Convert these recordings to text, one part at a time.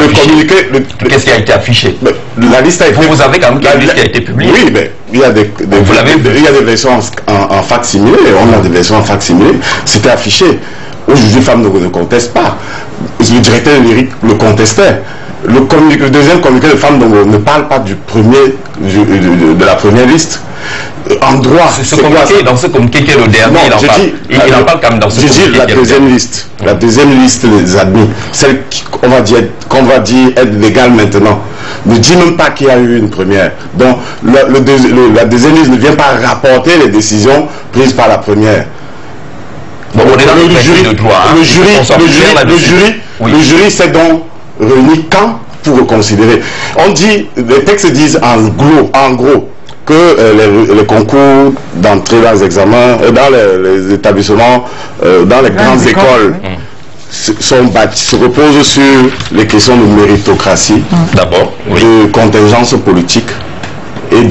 été affiché. Qu'est-ce qui a été affiché? La liste a été... Vous avez quand même la liste qui a été publiée. Oui, mais il y a des versions en fac-similé, on a des versions en fac-similé, c'était affiché. Aujourd'hui, Femmes ne conteste pas. Le directeur de l'IRIC le contestait. Le deuxième communiqué de Femmes ne parle pas du premier, de la première liste. En droit, dans ce communiqué qui est le dernier, il en parle quand même dans ce communiqué. Je dis la deuxième liste. La deuxième liste des admis, celle qu'on va dire être légale maintenant, ne dit même pas qu'il y a eu une première. Donc la deuxième liste ne vient pas rapporter les décisions prises par la première. Bon, on est dans le jury de droit. Le jury s'est donc réuni quand pour reconsidérer. On dit, les textes disent en gros que les concours d'entrée dans les examens, dans les établissements, dans les grandes écoles, se reposent sur les questions de méritocratie, d'abord, de contingence politique et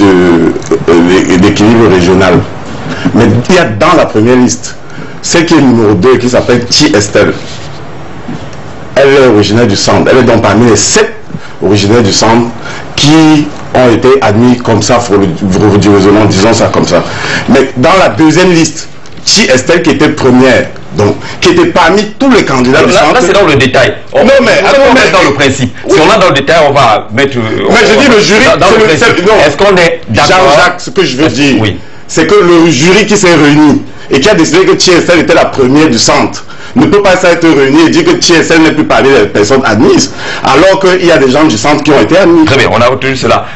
d'équilibre régional. Mais il y a dans la première liste celle qui est numéro 2, qui s'appelle Ti Estelle. Elle est originaire du centre. Elle est donc parmi les 7 originaires du centre qui ont été admis comme ça, frauduleusement, disons ça comme ça. Mais dans la deuxième liste, Ti Estelle qui était première, donc qui était parmi tous les candidats du centre. Là, c'est dans le détail. On va mettre dans le principe. Si on a dans le détail, on va mettre... Mais je dis le jury... Est-ce qu'on est d'accord? Jean-Jacques, ce que je veux dire, c'est que le jury qui s'est réuni et qui a décidé que Ti Estelle était la première du centre ne peut pas s'être réuni et dire que Ti Estelle n'est plus parmi les personnes admises, alors qu'il y a des gens du centre qui ont été admis. Très bien, on a retenu cela.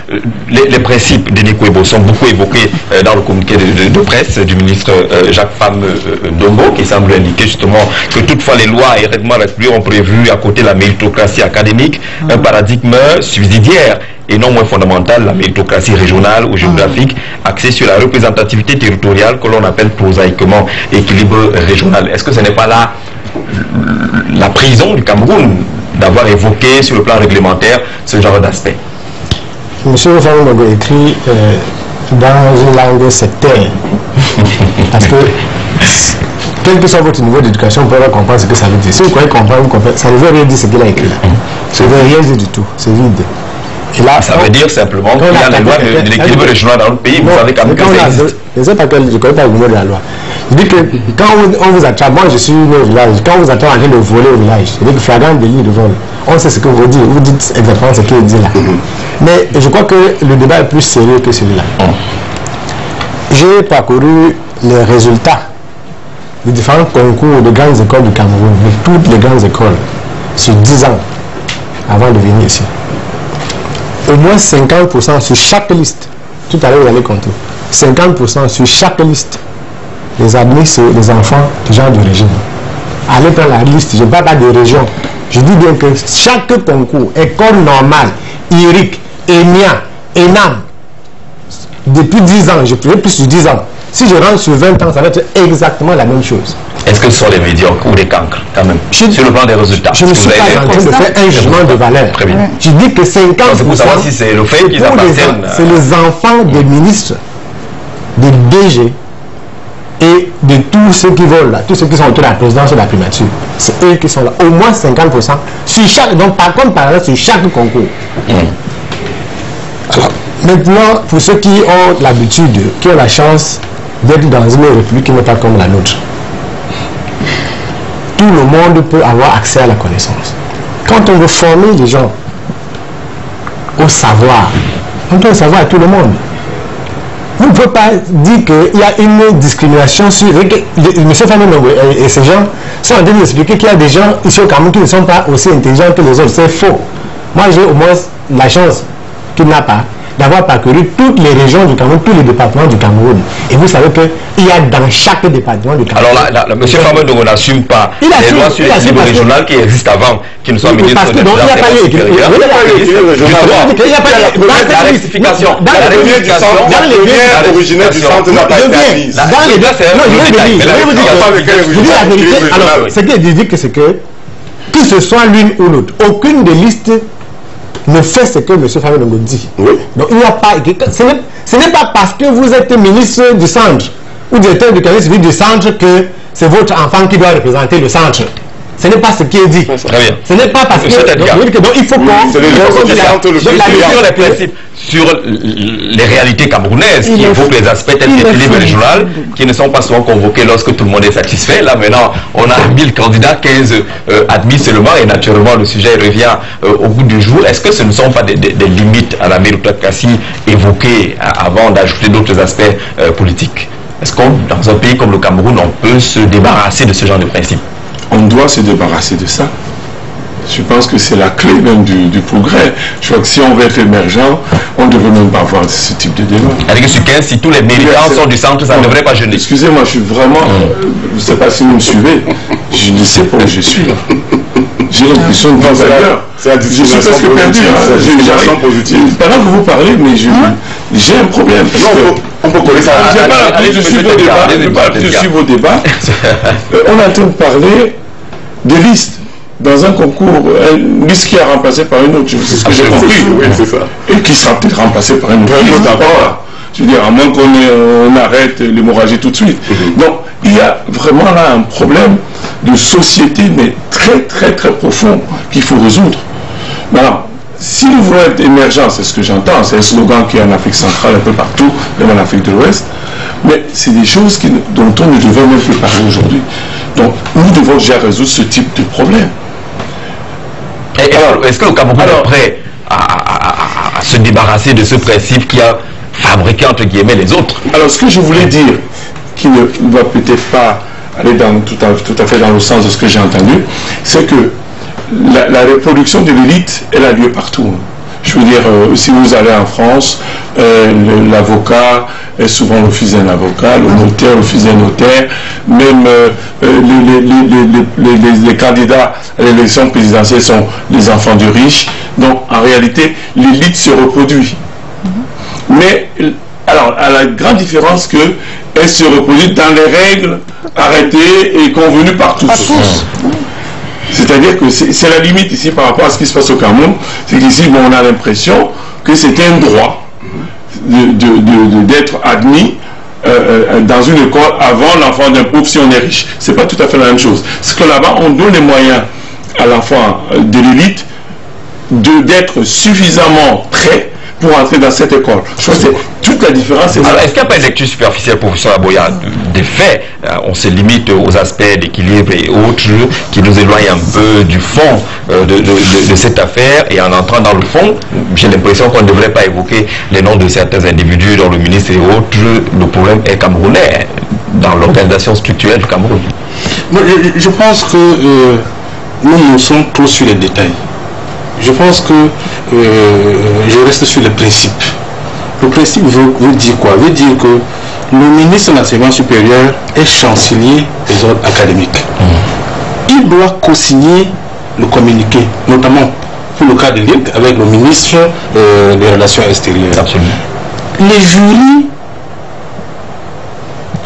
Les principes de Nico Ebo sont beaucoup évoqués dans le communiqué de presse du ministre Jacques Fam Ndongo, qui semble indiquer justement que toutefois les lois et règlements républicains ont prévu, à côté de la méritocratie académique, un paradigme subsidiaire et non moins fondamental, la méritocratie régionale ou géographique, axée sur la représentativité territoriale que l'on appelle prosaïquement équilibre régional. Est-ce que ce n'est pas là la prison du Cameroun d'avoir évoqué sur le plan réglementaire ce genre d'aspect? Monsieur Famogo écrit dans une langue sectaire. Parce que quel que soit votre niveau d'éducation, vous pouvez comprendre ce que ça veut dire. Si vous croyez comprendre, vous comprenez. Ça ne veut rien dire ce qu'il a écrit là. Ça ne veut rien dire du tout. C'est vide. Et là, ça veut dire simplement qu'il y a les lois de l'équilibre régional dans le pays. Vous savez quand même que ça existe. Je ne sais pas je ne connais pas le numéro de la loi. Je dis que quand on vous attrape, moi je suis au village, quand on vous attrape en train de voler au village, je dis que flagrant délit de vol, on sait ce que vous dites exactement ce qu'il dit là. Mais je crois que le débat est plus sérieux que celui-là. J'ai parcouru les résultats des différents concours de grandes écoles du Cameroun, de toutes les grandes écoles, sur 10 ans avant de venir ici. Au moins 50% sur chaque liste, tout à l'heure vous allez compter, 50% sur chaque liste, les admis, c'est les enfants du genre de régime. Allez prendre la liste, je ne parle pas de région. Je dis bien que chaque concours, école normale, IRIC, ENIA, ENAM, depuis 10 ans, je fais plus de 10 ans. Si je rentre sur 20 ans, ça va être exactement la même chose. Est-ce que ce sont les médiocres ou les cancres, quand même, sur le plan des résultats? Je ne suis pas en train de faire un jugement de valeur. Très bien. Je dis que 50%, c'est pour savoir si c'est le fait qu'ils appartiennent. C'est les enfants des ministres, des DG et de tous ceux qui volent là, tous ceux qui sont autour de la présidence et de la primature. C'est eux qui sont là. Au moins 50% sur chaque. Donc par contre, par exemple, sur chaque concours. Alors, maintenant, pour ceux qui ont l'habitude, qui ont la chance d'être dans une république qui n'est pas comme la nôtre, tout le monde peut avoir accès à la connaissance. Quand on veut former les gens au savoir, on doit le savoir à tout le monde. Vous ne pouvez pas dire qu'il y a une discrimination sur... M. Famogo et ces gens sont en train d'expliquer qu'il y a des gens ici au Cameroun qui ne sont pas aussi intelligents que les autres. C'est faux. Moi, j'ai au moins la chance qu'il n'a pas d'avoir parcouru toutes les régions du Cameroun, tous les départements du Cameroun. Et vous savez qu'il y a dans chaque département du Cameroun... Alors là, M. Famogo n'assume pas les lois sur l'équilibre régional qui existent avant, qui ne soient ministres de l'Affaires supérieures. Il n'y a pas la rectification. Dans les originaires du centre n'a pas été admise. Dans les deux, je vous dis la vérité. Alors, ce qu'il dit, c'est que ce soit l'une ou l'autre, aucune des listes ne fait ce que M. Famogo dit. Oui. Donc il n'y a pas. Ce n'est pas parce que vous êtes ministre du centre ou directeur du cabinet civil du centre que c'est votre enfant qui doit représenter le centre. Ce n'est pas ce qui est dit. Très bien. Ce n'est pas parce que... Donc il faut qu'on... Sur les principes, sur les réalités camerounaises qui évoquent les aspects tels que l'équilibre régional, qui ne sont pas souvent convoqués lorsque tout le monde est satisfait. Là maintenant, on a 1000 candidats, 15 admis seulement, et naturellement le sujet revient au bout du jour. Est-ce que ce ne sont pas des limites à la méritocratie évoquées avant d'ajouter d'autres aspects politiques? Est-ce qu'on, dans un pays comme le Cameroun, on peut se débarrasser de ce genre de principe? On doit se débarrasser de ça. Je pense que c'est la clé même du progrès. Je crois que si on veut être émergent, on ne devrait même pas avoir ce type de débat. Avec sur 15, si tous les militants sont du centre, ça ne devrait pas gêner. Excusez-moi, je suis vraiment... je ne sais pas si vous me suivez. Je ne sais pas où je suis là. J'ai l'impression de penser ailleurs. Je suis presque perdu. Pendant que vous parlez, mais j'ai un problème. On peut coller ça. Je suis vos débats. On est en train de parler de listes dans un concours, une liste qui a remplacé par une autre. C'est ce que j'ai compris. Oui, c'est ça. Et qui sera peut-être remplacée par une autre. Je veux dire, à moins qu'on arrête l'hémorragie tout de suite. Donc, il y a vraiment là un problème de société, mais très, très, très profond qu'il faut résoudre. Maintenant, si nous voulons être émergents, c'est ce que j'entends, c'est un slogan qui est en Afrique centrale, un peu partout, même en Afrique de l'Ouest, mais c'est des choses dont on ne devait même plus parler aujourd'hui. Donc, nous devons déjà résoudre ce type de problème. Est-ce que le Cameroun est prêt à se débarrasser de ce principe qui a fabriqué, entre guillemets, les autres? Alors, ce que je voulais dire, qui ne va peut-être pas aller tout à fait dans le sens de ce que j'ai entendu, c'est que la reproduction de l'élite, elle a lieu partout. Je veux dire, si vous allez en France, l'avocat est souvent le fils d'un avocat, le notaire le fils d'un notaire, même les candidats à l'élection présidentielle sont les enfants de riches. Donc, en réalité, l'élite se reproduit. Mais, alors, à la grande différence que elle se reproduit dans les règles arrêtées et convenues par tous. C'est-à-dire que c'est la limite ici par rapport à ce qui se passe au Cameroun. C'est qu'ici, on a l'impression que c'est un droit d'être admis dans une école avant l'enfant d'un pauvre si on est riche. C'est pas tout à fait la même chose. C'est que là-bas, on donne les moyens à l'enfant de l'élite d'être suffisamment prêt pour entrer dans cette école. Je crois que c'est toute la différence. Alors, est-ce qu'il n'y a pas une lecture superficielle, professeur Aboya, des faits? On se limite aux aspects d'équilibre et autres qui nous éloignent un peu du fond de cette affaire, et en entrant dans le fond, j'ai l'impression qu'on ne devrait pas évoquer les noms de certains individus dont le ministre et autres. Le problème est camerounais dans l'organisation structurelle du Cameroun. Moi, je pense que nous sommes trop sur les détails. Je pense que je reste sur le principe. Le principe veut dire quoi? Veut dire que le ministre de l'enseignement supérieur est chancelier des ordres académiques. Il doit co-signer le communiqué, notamment pour le cas de l'IRC, avec le ministre des Relations extérieures. Absolument. Les jurys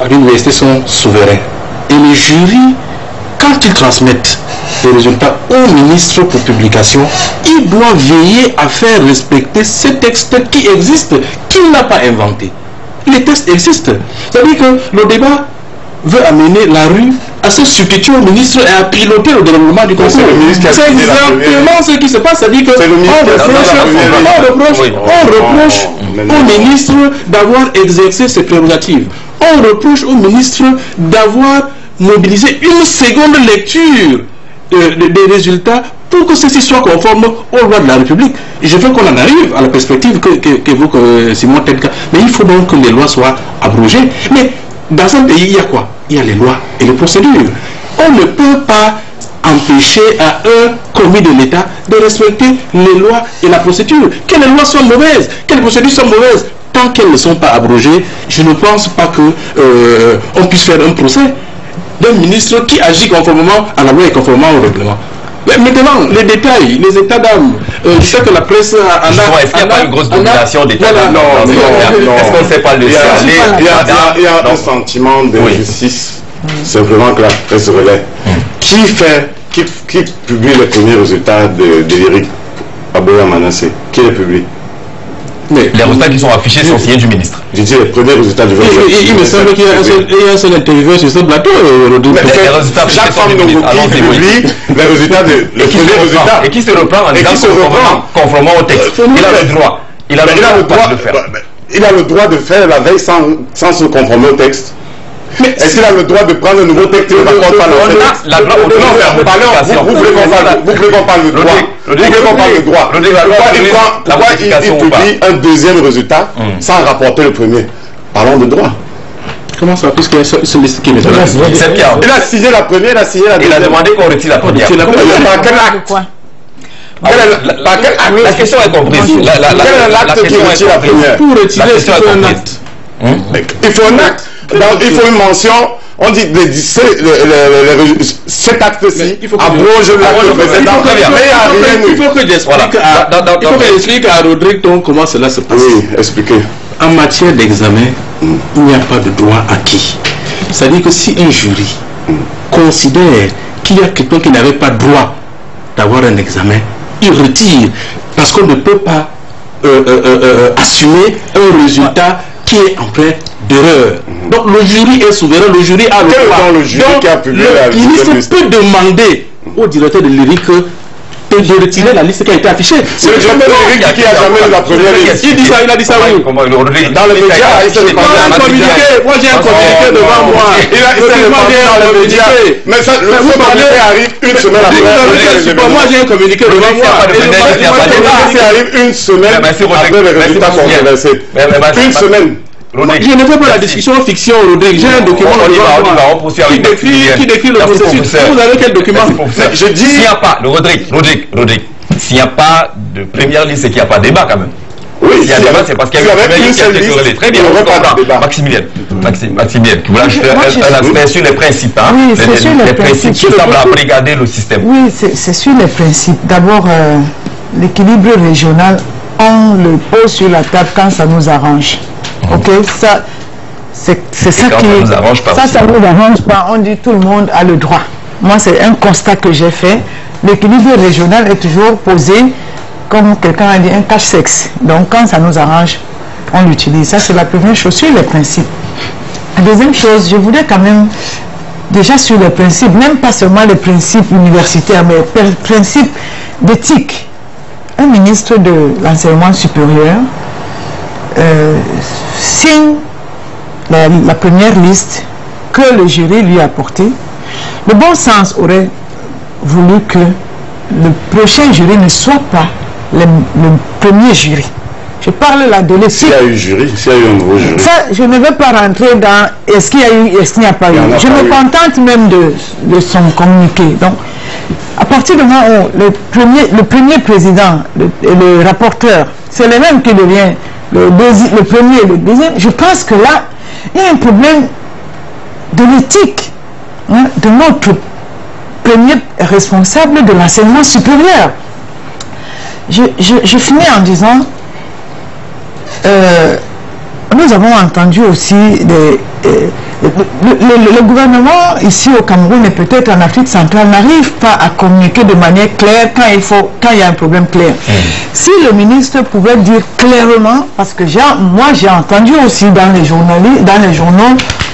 à l'université sont souverains. Et les jurys, quand ils transmettent les résultats au ministre pour publication, il doit veiller à faire respecter ces textes qui existent, qu'il n'a pas inventés. Les textes existent. C'est-à-dire que le débat veut amener la rue à se substituer au ministre et à piloter le développement du conseil. C'est exactement ce qui se passe. C'est-à-dire qu'on reproche au ministre d'avoir exercé ses prérogatives. On reproche au ministre d'avoir mobilisé une seconde lecture des résultats pour que ceci soit conforme aux lois de la République. Je veux qu'on en arrive à la perspective qu'évoque Simon Telka. Mais il faut donc que les lois soient abrogées. Mais dans un pays, il y a quoi? Il y a les lois et les procédures. On ne peut pas empêcher à un commis de l'État de respecter les lois et la procédure. Que les lois soient mauvaises, que les procédures soient mauvaises, tant qu'elles ne sont pas abrogées, je ne pense pas qu'on puisse faire un procès d'un ministre qui agit conformément à la loi et conformément au règlement. Mais maintenant, les détails, les états d'âme, je sais que la presse a... Est-ce qu'il n'y a pas une grosse domination d'état d'âme? Non. Est-ce qu'on ne sait pas le faire? Il y a un sentiment d'injustice, simplement que la presse relaie. Qui publie les premiers résultats de l'IRC Aboya Manassé? Qui les publie? Mais les résultats qui sont affichés sont signés du ministre. Je dis les premiers résultats du 27 juillet. Il me semble qu'il y a un seul intervieweur sur ce plateau. Les résultats affichés Chaque sont femme du ministre. qui publie les résultats les premiers résultats. Et qui se reprend en disant conformément au texte. Il a le droit. Il a le droit de le faire. Il a le droit de faire la veille sans se conformer au texte. Est-ce qu'il a le droit de prendre un nouveau texte et ne rapporte pas vous voulez qu'on parle de droit. Vous voulez qu'on parle de droit. Il publie un deuxième résultat sans rapporter le premier. Parlons de droit. Comment ça, puisqu'il y a ce liste qui est là. Il a signé la première, il a signé la deuxième. Il a demandé qu'on retire la première. Par quel acte? La question est comprise. Quel est l'acte qui retire la première? Pour retirer, il faut un acte. Il faut un acte. Il faut une mention. On dit cet acte-ci abroge l'acte précédent. Il faut que j'explique à Rodrigue comment cela se passe. Oui, expliquez. En matière d'examen, il n'y a pas de droit acquis. C'est-à-dire que si un jury considère qu'il y a quelqu'un qui n'avait pas droit d'avoir un examen, il retire parce qu'on ne peut pas assumer un résultat qui est en plein d'erreur. Donc le jury est souverain, le jury a le droit. Donc le ministre peut demander au directeur de l'IRIC de retirer la liste qui a été affichée. C'est le directeur de l'IRIC qui a jamais eu la première liste. Il a dit ça oui. Dans les médias, il s'est communiqué. Moi j'ai un communiqué devant moi. Il a dans les médias. Mais ça, le communiqué arrive une semaine après. Moi j'ai un communiqué devant moi. Ça arrive une semaine après les résultats controversés. Une semaine. Je ne fais pas la discussion fiction, Rodrigue. J'ai un document qui décrit le processus. Vous avez quel document? Je dis, s'il n'y a pas, Rodrigue, s'il n'y a pas de première liste, c'est qu'il n'y a pas de débat quand même. Oui, s'il y a débat, c'est parce qu'il y a une première liste qui a été querellée. Très bien, Maximilien, qui voulait ajouter un aspect sur les principes. Oui, c'est sur les principes qui semblent abrigader le système. Oui, c'est sur les principes. D'abord, l'équilibre régional, on le pose sur la table quand ça nous arrange. Ok, ça, c'est ça qui nous arrange pas. Ça nous arrange pas. On dit tout le monde a le droit. Moi, c'est un constat que j'ai fait. L'équilibre régional est toujours posé, comme quelqu'un a dit, un cache-sexe. Donc, quand ça nous arrange, on l'utilise. Ça, c'est la première chose sur les principes. La deuxième chose, je voudrais quand même, déjà sur les principes, même pas seulement les principes universitaires, mais les principes d'éthique. Un ministre de l'enseignement supérieur signe la première liste que le jury lui a apportée. Le bon sens aurait voulu que le prochain jury ne soit pas le premier jury. Je parle là de l'éthique. S'il y a eu jury, s'il y a eu un nouveau jury. Ça, je ne vais pas rentrer dans est-ce qu'il y a eu, est-ce qu'il n'y a pas eu. Je me contente même de son communiqué. Donc, à partir du moment où le premier président, le rapporteur, c'est le même qui devient le premier et le deuxième, je pense que là, il y a un problème de l'éthique de notre premier responsable de l'enseignement supérieur. Je finis en disant, nous avons entendu aussi le gouvernement ici au Cameroun et peut-être en Afrique centrale n'arrive pas à communiquer de manière claire quand il y a un problème clair. Si le ministre pouvait dire clairement, parce que moi j'ai entendu aussi dans les journaux,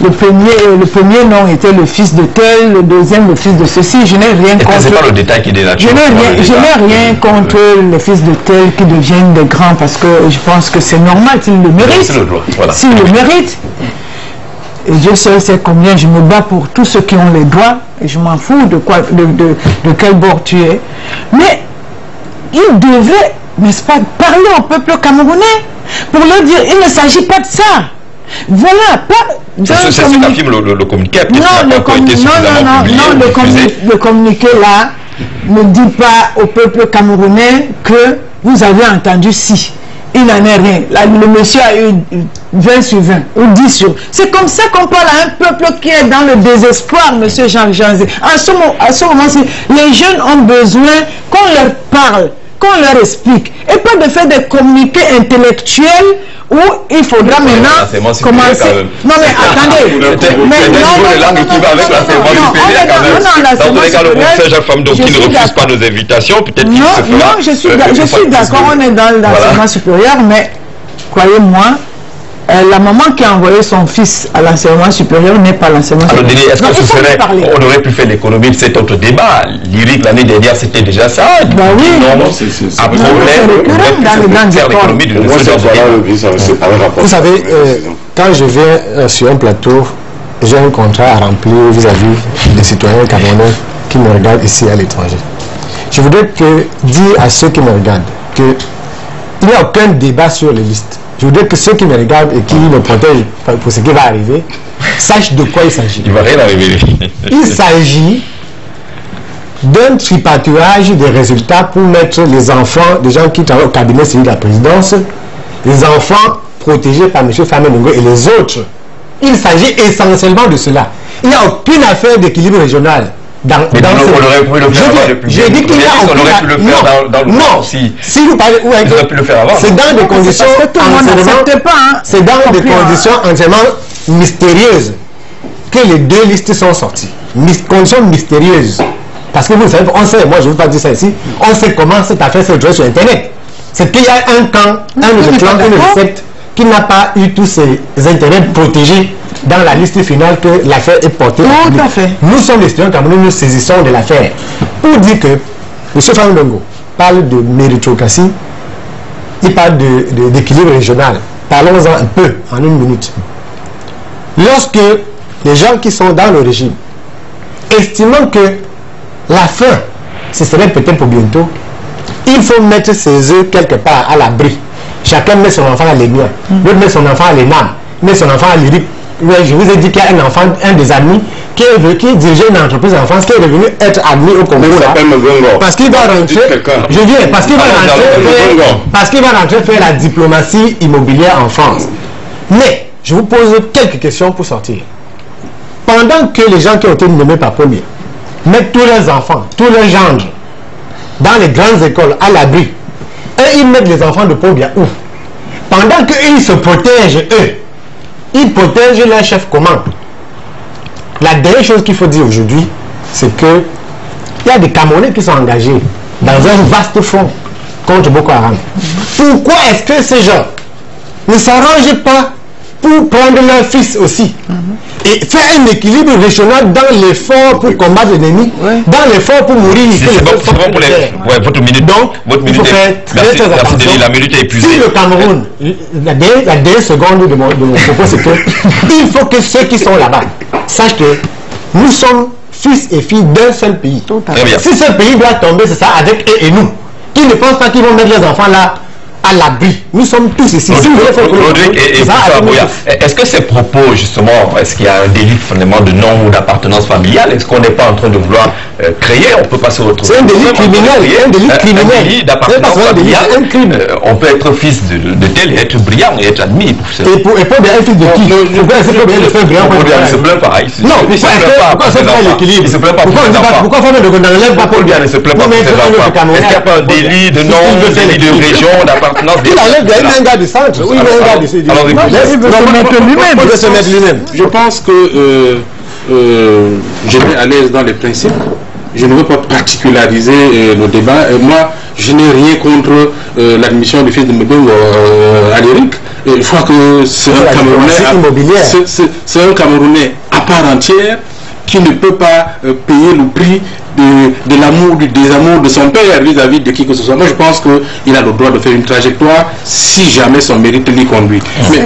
le premier nom était le fils de tel, le deuxième le fils de ceci. Je n'ai rien contre. C'est pas le détail qui dénate. Je n'ai rien contre les fils de tel qui deviennent des grands parce que je pense que c'est normal s'ils le méritent. S'ils le méritent. Et Dieu seul sait combien je me bats pour tous ceux qui ont les droits, et je m'en fous de quel bord tu es. Mais il devrait, n'est-ce pas, parler au peuple camerounais pour leur dire, il ne s'agit pas de ça. Voilà, pas c'est ce qu'affirme le communiqué. Le communiqué là ne dit pas au peuple camerounais que vous avez entendu si. Il n'en est rien. Là, le monsieur a eu 20 sur 20 ou 10 sur. C'est comme ça qu'on parle à un peuple qui est dans le désespoir, monsieur Jean-Zé. À ce moment-ci, les jeunes ont besoin qu'on leur parle, qu'on leur explique. Et pas de faire des communiqués intellectuels où il faudra maintenant commencer. Non mais attendez. Dans tous les cas, le professeur Jacques Fam, donc il ne refuse pas nos invitations, peut-être qu'il se fera. Non, je suis d'accord, on est dans l'enseignement supérieur, mais croyez-moi, la maman qui a envoyé son fils à l'enseignement supérieur n'est pas l'enseignement supérieur. Alors, est-ce que ce serait, on aurait pu faire l'économie de cet autre débat? Lyrique, l'année dernière, c'était déjà ça. Bah oui. Non, c'est un problème. Faire l'économie de Vous savez, quand je viens sur un plateau, j'ai un contrat à remplir vis-à-vis des citoyens camerounais qui me regardent ici à l'étranger. Je voudrais dire à ceux qui me regardent qu'il n'y a aucun débat sur les listes. Je voudrais que ceux qui me regardent et qui me protègent pour ce qui va arriver sachent de quoi il s'agit. Il ne va rien arriver. Il s'agit d'un tripatouillage des résultats pour mettre les enfants, des gens qui travaillent au cabinet civil de la présidence, les enfants protégés par M. Famé-Nongo et les autres. Il s'agit essentiellement de cela. Il n'y a aucune affaire d'équilibre régional. On aurait pu le faire avant depuis. J'ai dit qu'il y a on aurait pu le faire dans le non. Si vous parlez, on aurait pu le faire avant. C'est dans des conditions c'est dans des conditions entièrement mystérieuses que les deux listes sont sorties. Conditions mystérieuses. Parce que vous savez, on sait, moi je ne veux pas dire ça ici, on sait comment cette affaire s'est retrouvée sur Internet. C'est qu'il y a un camp, un clan, une secte qui n'a pas eu tous ses intérêts protégés dans la liste finale que l'affaire est portée. Tout à fait. Nous sommes les citoyens camerounais, nous saisissons de l'affaire. Pour dire que M. Famé-Nongo parle de méritocratie, il parle d'équilibre régional. Parlons-en un peu, en une minute. Lorsque les gens qui sont dans le régime, estimant que la fin, ce serait peut-être pour bientôt, il faut mettre ses œufs quelque part à l'abri. Chacun met son enfant à l'Émian, l'autre met son enfant à l'ENAM, met son enfant à l'IRIP. Ouais, je vous ai dit qu'il y a un enfant, un des amis, qui dirigeait une entreprise d'enfance, qui est revenu être admis au Congo. Parce qu'il va rentrer. Je viens, parce qu'il va rentrer faire la diplomatie immobilière en France. Mais, je vous pose quelques questions pour sortir. Pendant que les gens qui ont été nommés par premier mettent tous leurs enfants, tous leurs gendres, dans les grandes écoles, à l'abri, et ils mettent les enfants de pauvres bien où? Pendant qu'ils se protègent, eux, ils protègent leur chef comment? La dernière chose qu'il faut dire aujourd'hui, c'est que il y a des Camerounais qui sont engagés dans un vaste front contre Boko Haram. Pourquoi est-ce que ces gens ne s'arrangent pas pour prendre leur fils aussi et faire un équilibre régional dans l'effort pour combattre l'ennemi, dans l'effort pour mourir? Votre minute. Donc, il faut faire très attention. La minute est épuisée. Si le Cameroun, la dernière seconde de mon propos, c'est que il faut que ceux qui sont là-bas sachent que nous sommes fils et filles d'un seul pays. Si ce pays doit tomber, c'est ça avec eux et nous. Qui ne pensent pas qu'ils vont mettre les enfants là à l'abri. Nous sommes tous ici. Est-ce que ces propos, justement, est-ce qu'il y a un délit finalement de nom ou d'appartenance familiale? Est-ce qu'on n'est pas en train de vouloir créer? On peut passer autre chose. C'est un délit criminel. Un délit criminel. Un délit d'appartenance familiale. On peut être fils de tel et être brillant et être admis pour ça. Et pour bien un fils de qui? Pourquoi est-ce que bien le faire brillant? Il se plaint pas. Non, pourquoi ça fait l'équilibre? Il se plaint pas pour ses enfants. Pourquoi on n'enlève pas pour bien? Il se plaint pas pour ses enfants. Est-ce qu'il n'y a pas un délit de nom, un délit de région, d'appartenance? Il enlève un gars du centre. Oui, un gars du centre. Alors, il veut se mettre lui-même. Je pense que je vais à l'aise dans les principes. Je ne veux pas particulariser le débat. Moi, je n'ai rien contre l'admission du fils de Mbongo à l'Éric. Je crois que c'est un Camerounais à part entière qui ne peut pas payer le prix de l'amour, du désamour de son père vis-à-vis de qui que ce soit. Moi, je pense qu'il a le droit de faire une trajectoire si jamais son mérite l'y conduit. Mais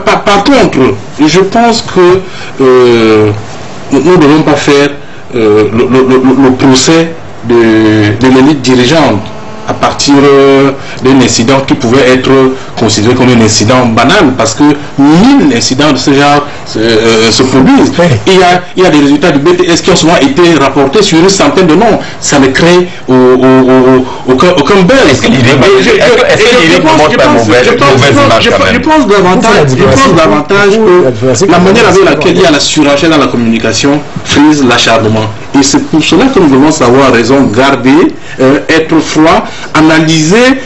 par contre, je pense que nous ne devons pas faire le procès de l'élite dirigeante à partir d'un incident qui pouvait être considéré comme un incident banal, parce que 1000 incidents de ce genre se produisent. Il y a des résultats du BTS qui ont souvent été rapportés sur une centaine de noms. Ça ne crée aucun buzz. Je pense davantage que la manière avec laquelle il y a la surenchère dans la communication frise l'acharnement. Et c'est pour cela que nous devons savoir raison garder, être froid, analyser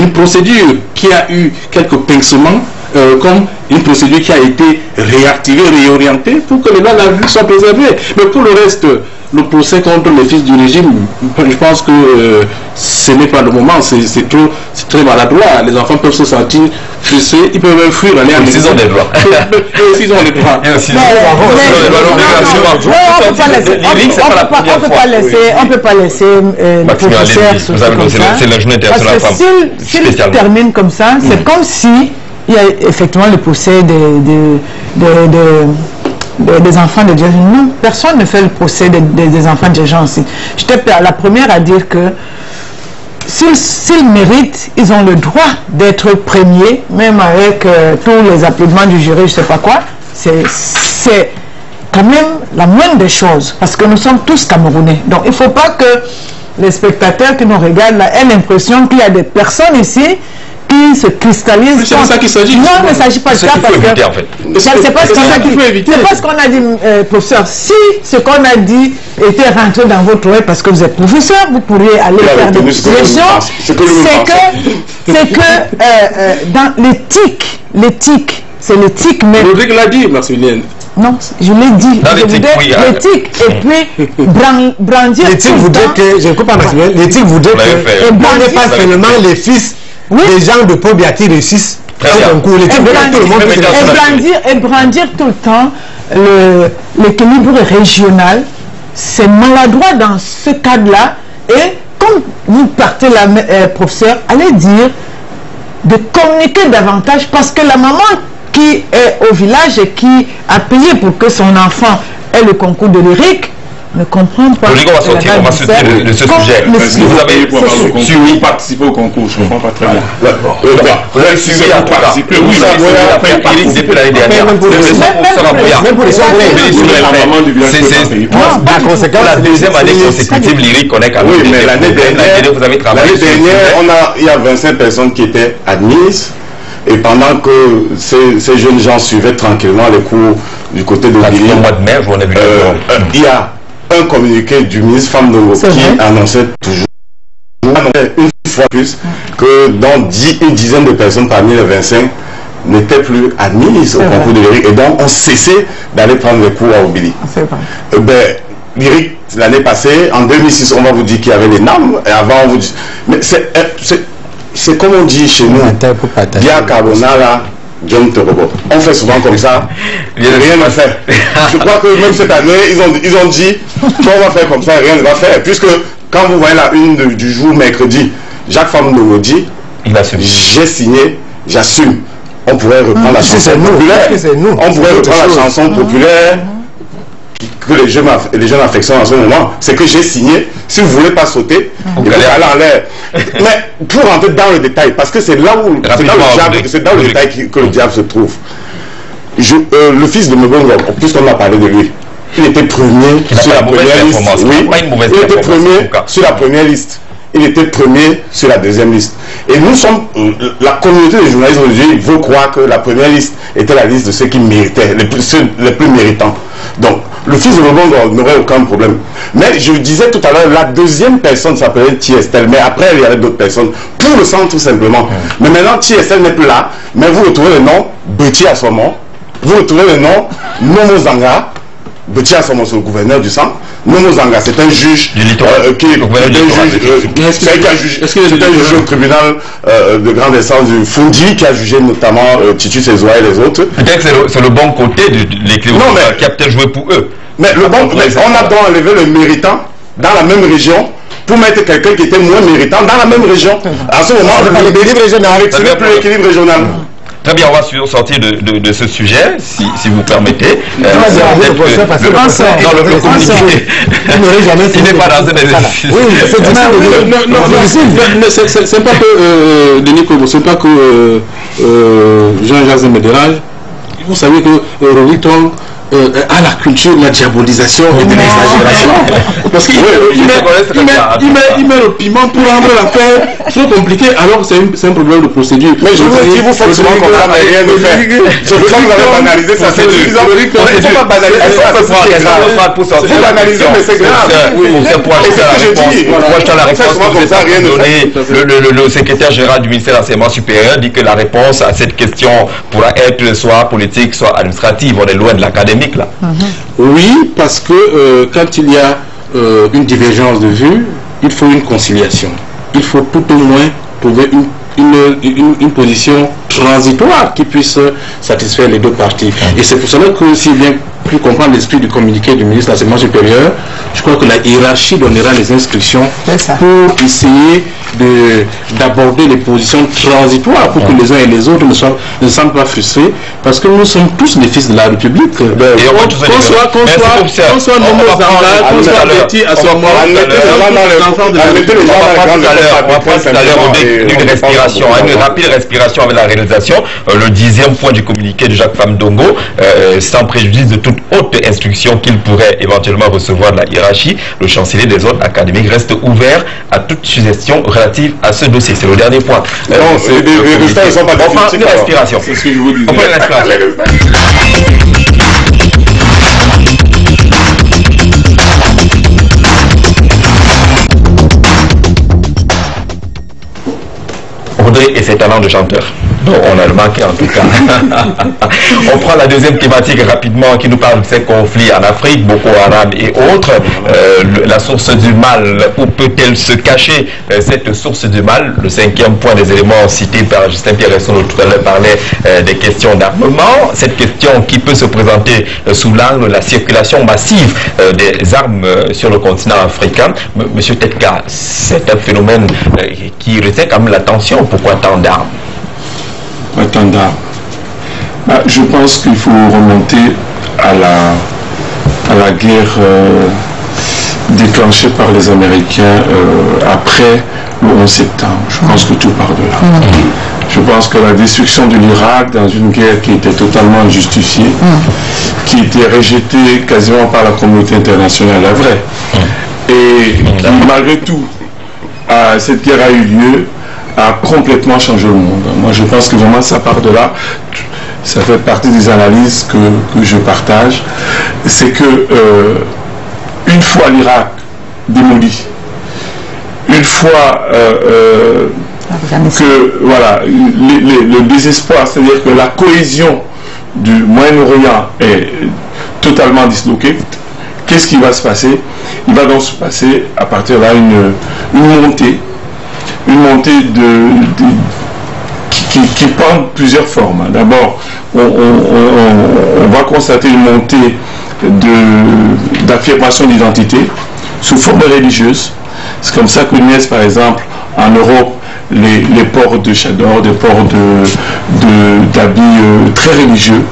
une procédure qui a eu quelques pincements, comme une procédure qui a été réactivée, réorientée pour que les lois de la vie soient préservées. Mais pour le reste, le procès contre les fils du régime, je pense que ce n'est pas le moment, c'est très maladroit. Les enfants peuvent se sentir frustrés, ils peuvent même fuir, aller en exil. Ils ont des droits. Ils ont des droits. On ne peut pas laisser le professeur se faire comme ça. C'est la journée internationale parce que s'il termine comme ça, c'est comme si il y a effectivement le procès des enfants de dirigeants. Non, personne ne fait le procès des enfants de dirigeants aussi. J'étais la première à dire que s'ils méritent, ils ont le droit d'être premiers, même avec tous les applaudissements du jury, je ne sais pas quoi. C'est quand même la moindre des choses, parce que nous sommes tous Camerounais. Donc il ne faut pas que les spectateurs qui nous regardent là aient l'impression qu'il y a des personnes ici qui se cristallisent. C'est de ça qu'il s'agit. Non, il ne s'agit pas de ça, parce que c'est pas ce qu'on a dit, professeur. Si ce qu'on a dit était rentré dans votre oreille parce que vous êtes professeur, vous pourriez aller faire des questions. C'est que dans l'éthique, c'est l'éthique même. Rodrigue l'a dit, Maximilien. Non, je l'ai dit. L'éthique, et puis brandir. L'éthique voudrait que, je ne coupe pas Maximilien, l'éthique voudrait que on n'est pas seulement les fils des gens de Pobiati réussissent au concours. Et brandir tout le temps l'équilibre régional, c'est maladroit dans ce cadre-là. Et comme vous partez là, professeur, allez dire de communiquer davantage, parce que la maman qui est au village et qui a payé pour que son enfant ait le concours de lyrique ne comprend pas. On va sortir de ce sujet. Est-ce que vous avez suivi participer au concours? Je ne comprends pas très bien. Vous avez suivi à participer. Oui, depuis l'année dernière. C'est la deuxième année consécutive lyrique qu'on est quand même. Oui, mais l'année dernière, il y a 25 personnes qui étaient admises. Et pendant que ces jeunes gens suivaient tranquillement les cours du côté de l'île, il y a un communiqué du ministre Femme Ndongo qui annonçait toujours une fois plus que dans une dizaine de personnes parmi les 25 n'étaient plus admises au concours de lyrique, et donc on cessait d'aller prendre les cours à Obili. Lyrique, l'année passée, en 2006, on va vous dire qu'il y avait les normes, et avant on vous dit... Mais c'est comme on dit chez nous, Dia Carbonara, John Torobo. On fait souvent comme ça, rien ne fait. Je crois que même cette année, ils ont dit qu'on va faire comme ça, rien ne va faire. Puisque quand vous voyez la une du jour mercredi, Jacques Famou dit, j'ai signé, j'assume. On pourrait reprendre la chanson populaire. On pourrait reprendre la chanson populaire que les jeunes affectionnent en ce moment. C'est que j'ai signé. Si vous ne voulez pas sauter, vous allez aller en l'air. Mais pour rentrer dans le détail, parce que c'est là où c'est dans le détail que le diable se trouve. Le fils de Mbongo, puisqu'on a parlé de lui, il était premier sur la première liste. Oui, il était premier sur la première liste. Il était premier sur la deuxième liste. Et nous sommes, la communauté des journalistes aujourd'hui veut croire que la première liste était la liste de ceux qui méritaient, les plus méritants. Donc, le fils de Mbongo n'aurait aucun problème. Mais je disais tout à l'heure, la deuxième personne s'appelait Tiestel, mais après il y avait d'autres personnes, pour le sang tout simplement. Mais maintenant Tiestel n'est plus là, mais vous retrouvez le nom Beti Assomo, vous retrouvez le nom Momo Zanga. Beti Assomo, c'est le gouverneur du sang. Momo Zanga, c'est un juge qui est un juge au tribunal de grande instance du Fundi, qui a jugé notamment Titus Ezoa et les autres. Peut-être que c'est le bon côté de l'équilibre qui a peut-être joué pour eux. Mais on a donc enlevé le méritant dans la même région pour mettre quelqu'un qui était moins méritant dans la même région. À ce moment, ce n'est plus l'équilibre régional. Très bien, on va sortir de ce sujet, si vous permettez. Il n'est pas dans un exercice. Oui, c'est pas que Denis Kobo, c'est pas que Jean-Jacques me dérange. Vous savez que Roviton à la culture de la diabolisation et de l'exagération. Parce qu'il met le piment pour rendre l'affaire trop compliquée, alors que c'est un problème de procédure. Mais je vous dis, vous faites souvent comme ça, mais rien ne fait. Je veux que vous avez banalisé ça, c'est suffisant. Il ne faut pas banaliser ça. Vous banalisez, mais c'est grave. Oui, c'est pour acheter la réponse. Le secrétaire général du ministère de l'Enseignement supérieur dit que la réponse à cette question pourra être soit politique, soit administrative. On est loin de l'académique là. Oui, parce que quand il y a une divergence de vue, il faut une conciliation. Il faut tout au moins trouver une position transitoire qui puisse satisfaire les deux parties. Et c'est pour cela que, si bien pu comprendre l'esprit du communiqué du ministre de l'Enseignement supérieur, je crois que la hiérarchie donnera les instructions pour essayer d'aborder les positions transitoires pour que les uns et les autres ne se sentent pas frustrés, parce que nous sommes tous les fils de la République. Qu'on soit nombreux en âge, qu'on soit petit à ce moment, on va prendre tout à l'heure une respiration, une rapide respiration avec la réalisation, le 10e point du communiqué de Jacques Fam Ndongo, sans préjudice de toute haute instruction qu'il pourrait éventuellement recevoir de la hiérarchie. Le chancelier des ordres académiques reste ouvert à toute suggestion relative à ce dossier. C'est le dernier point. Non, les résultats ne sont pas définitifs. On prend une respiration. C'est ce que je vous disais. On prend une respiration. Audrey et ses talents de chanteur. Donc on a le manqué en tout cas. On prend la deuxième thématique rapidement qui nous parle de ces conflits en Afrique, Boko Haram et autres. La source du mal, où peut-elle se cacher cette source du mal? Le 5e point des éléments cités par Justin Pierre-Resson tout à l'heure parlait des questions d'armement. Cette question qui peut se présenter sous l'angle de la circulation massive des armes sur le continent africain. Monsieur Tetka, c'est un phénomène qui retient quand même l'attention. Pourquoi tant d'armes? Je pense qu'il faut remonter à la guerre déclenchée par les Américains après le 11 septembre. Je pense que tout part de là. Je pense que la destruction de l'Irak dans une guerre qui était totalement injustifiée, qui était rejetée quasiment par la communauté internationale, la vraie, et qui, malgré tout, cette guerre a eu lieu, a complètement changé le monde. Moi, je pense que vraiment ça part de là. Ça fait partie des analyses que je partage. C'est que une fois l'Irak démoli, une fois que voilà, le désespoir, c'est-à-dire que la cohésion du Moyen-Orient est totalement disloquée, qu'est-ce qui va se passer? Il va donc se passer à partir de là une montée qui prend plusieurs formes. D'abord, on va constater une montée d'affirmation d'identité sous forme religieuse. C'est comme ça que naissent, par exemple, en Europe, les ports de chador, des ports d'habits très religieux.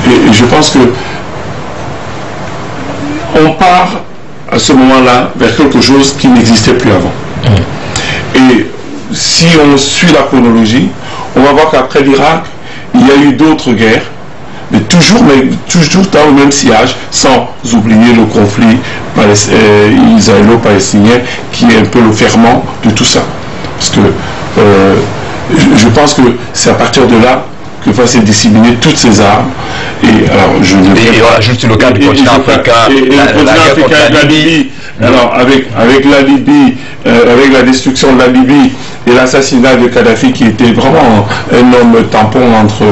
Et je pense que on part à ce moment-là vers quelque chose qui n'existait plus avant. Et si on suit la chronologie, on va voir qu'après l'Irak, il y a eu d'autres guerres, mais toujours dans le même sillage, sans oublier le conflit israélo-palestinien qui est un peu le ferment de tout ça. Parce que je pense que c'est à partir de là que va se disséminer toutes ces armes. Et alors, voilà, juste le cas du continent africain, la Libye. Alors, avec la Libye, avec la destruction de la Libye et l'assassinat de Kadhafi, qui était vraiment un homme tampon entre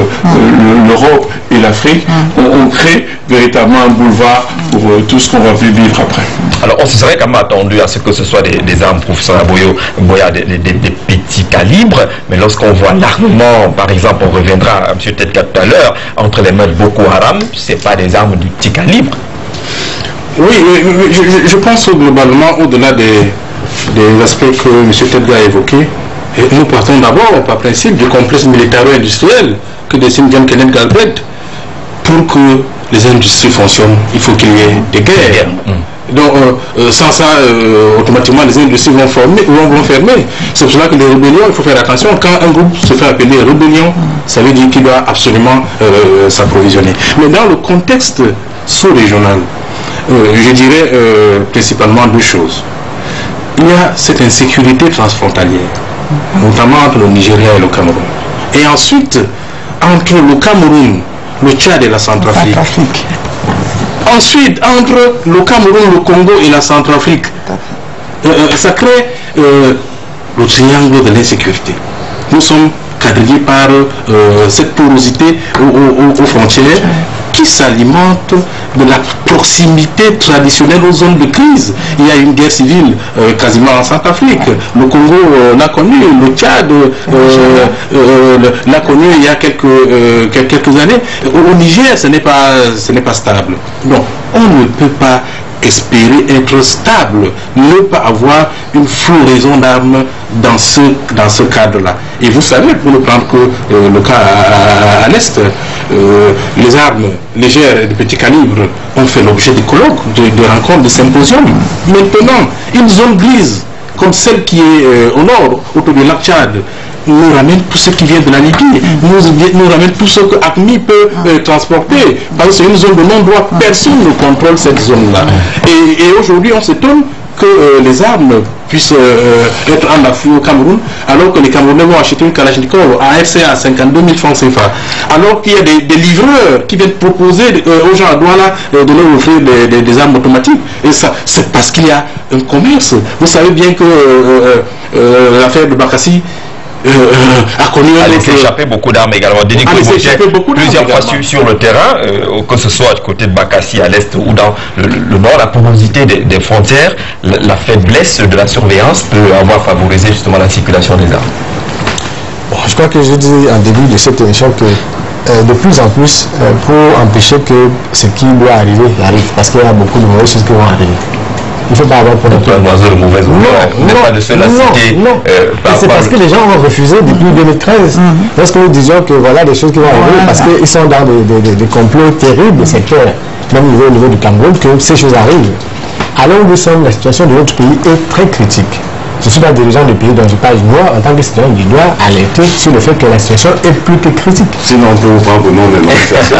l'Europe et l'Afrique, on crée véritablement un boulevard pour tout ce qu'on va vivre après. Alors, on se serait quand même attendu à ce que ce soit des armes, professeur Boya, des petits calibres, mais lorsqu'on voit l'armement, par exemple, on reviendra à M. Tetka tout à l'heure, entre les mains de Boko Haram, ce n'est pas des armes du petit calibre. Oui, je pense globalement, au-delà des aspects que M. Tetka a évoqués, nous partons d'abord par principe du complexe militaro-industriel que dessine John Kenneth Galbraith. Pour que les industries fonctionnent, il faut qu'il y ait des guerres. Donc, sans ça, automatiquement, les industries vont fermer. C'est pour cela que les rébellions, il faut faire attention. Quand un groupe se fait appeler rébellion, ça veut dire qu'il doit absolument s'approvisionner. Mais dans le contexte sous-régional, je dirais principalement deux choses. Il y a cette insécurité transfrontalière, notamment entre le Nigeria et le Cameroun. Et ensuite, entre le Cameroun, le Tchad et la Centrafrique. Ensuite, entre le Cameroun, le Congo et la Centrafrique, ça crée le triangle de l'insécurité. Nous sommes quadrillés par cette porosité aux frontières qui qui s'alimente de la proximité traditionnelle aux zones de crise. Il y a une guerre civile quasiment en Centrafrique. Le Congo l'a connu, le Tchad l'a connu il y a quelques années. Au Niger, ce n'est pas stable. Non, on ne peut pas espérer être stable, ne pas avoir une floraison d'armes dans ce cadre-là. Et vous savez, pour ne prendre que le cas à l'Est, les armes légères et de petit calibre ont fait l'objet de colloques, de rencontres, de symposiums. Maintenant, une zone grise, comme celle qui est au nord, autour du lac Tchad, nous ramène tout ce qui vient de la Libye, nous ramène tout ce que ACMI peut transporter, parce que c'est une zone de non-droit, personne ne contrôle cette zone-là. Et aujourd'hui, on s'étonne que les armes puissent être en afflux au Cameroun, alors que les Camerounais vont acheter une Kalachnikov à RCA à 52 000 francs CFA. Alors qu'il y a des livreurs qui viennent proposer aux gens à Douala de leur offrir des armes automatiques. Et ça, c'est parce qu'il y a un commerce. Vous savez bien que l'affaire de Bakassi a connu a laissé échapper beaucoup d'armes également. Plusieurs fois sur le terrain, que ce soit du côté de Bakassi à l'est ou dans le nord, la porosité des frontières, la faiblesse de la surveillance peut avoir favorisé justement la circulation des armes. Bon, je crois que je dis en début de cette émission que de plus en plus, pour empêcher que ce qui doit arriver arrive, parce qu'il y a beaucoup de mauvaises choses qui vont arriver. Il ne faut pas avoir pour un oiseau de mauvaise humeur. Vous n'êtes pas de ceux-là cités. C'est parce que les gens ont refusé depuis 2013. Lorsque nous disions que voilà des choses qui vont arriver, parce qu'ils sont dans des complots terribles, c'est clair, même au niveau du Cameroun, que ces choses arrivent. Alors nous sommes, la situation de notre pays est très critique. Je suis pas dirigeant du pays dont je parle, moi, en tant que citoyen, je dois alerter sur le fait que la situation est plus que critique. Sinon, on peut vous prendre le nom de manifestation.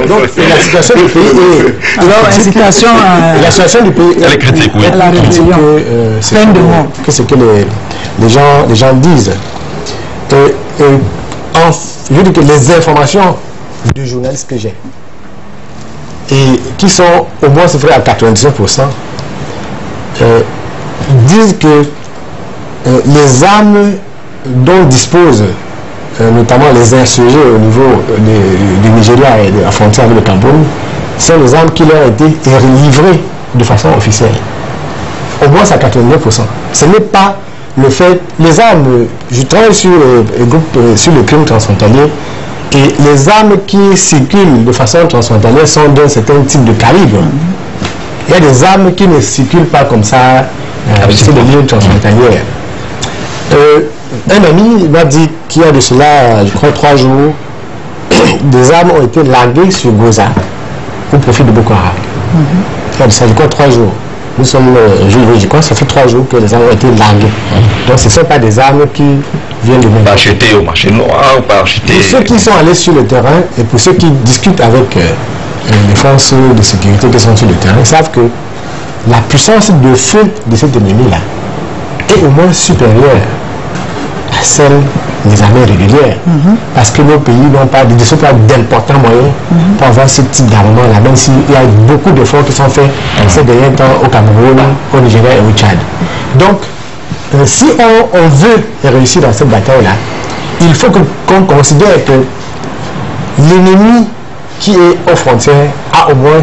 Donc, la situation du pays est... Alors, la situation du pays est critique, oui. La rébellion. Que ce que les gens disent. Je dis que les informations du journaliste que j'ai, et qui sont au moins c'est vrai à 99%, disent que les armes dont disposent notamment les insurgés au niveau du Nigeria et de la frontière avec le Cameroun, sont les armes qui leur ont été livrées de façon officielle. Au moins à 89%. Ce n'est pas le fait... Les armes, je travaille sur le crime transfrontalier, et les armes qui circulent de façon transfrontalière sont d'un certain type de calibre. Il y a des armes qui ne circulent pas comme ça sur les lignes transfrontalières. Un ami m'a dit qu'il y a de cela, je crois, 3 jours, des armes ont été larguées sur Goza au profit de Boko Haram. Il y a de ça, je crois, 3 jours. Nous sommes je crois, ça fait 3 jours que les armes ont été larguées. Donc ce ne sont pas des armes qui viennent de pas acheter au marché noir ou pas acheter. Pour ceux qui sont allés sur le terrain et pour ceux qui discutent avec les forces de sécurité qui sont sur le terrain, savent que la puissance de feu de cet ennemi-là est au moins supérieure à celle des armées régulières. Parce que nos pays n'ont pas d'importants moyens pour avoir ce type d'armement-là, même s'il y a beaucoup d'efforts qui sont faits ces derniers temps au Cameroun, au Nigeria et au Tchad. Donc, si on veut réussir dans cette bataille-là, il faut qu'on considère que l'ennemi qui est aux frontières a au moins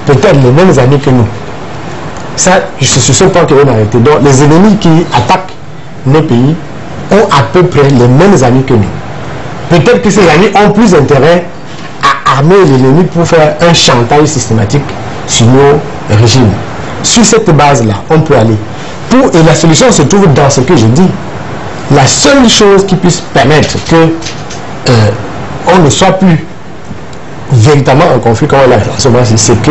peut-être les mêmes amis que nous. Ça, c'est sur ce point que je vais m'arrêter. Donc, les ennemis qui attaquent nos pays ont à peu près les mêmes amis que nous. Peut-être que ces amis ont plus intérêt à armer l'ennemi pour faire un chantage systématique sur nos régimes. Sur cette base-là, on peut aller. Et la solution se trouve dans ce que je dis. La seule chose qui puisse permettre que on ne soit plus véritablement en conflit comme on l'a en ce moment, c'est que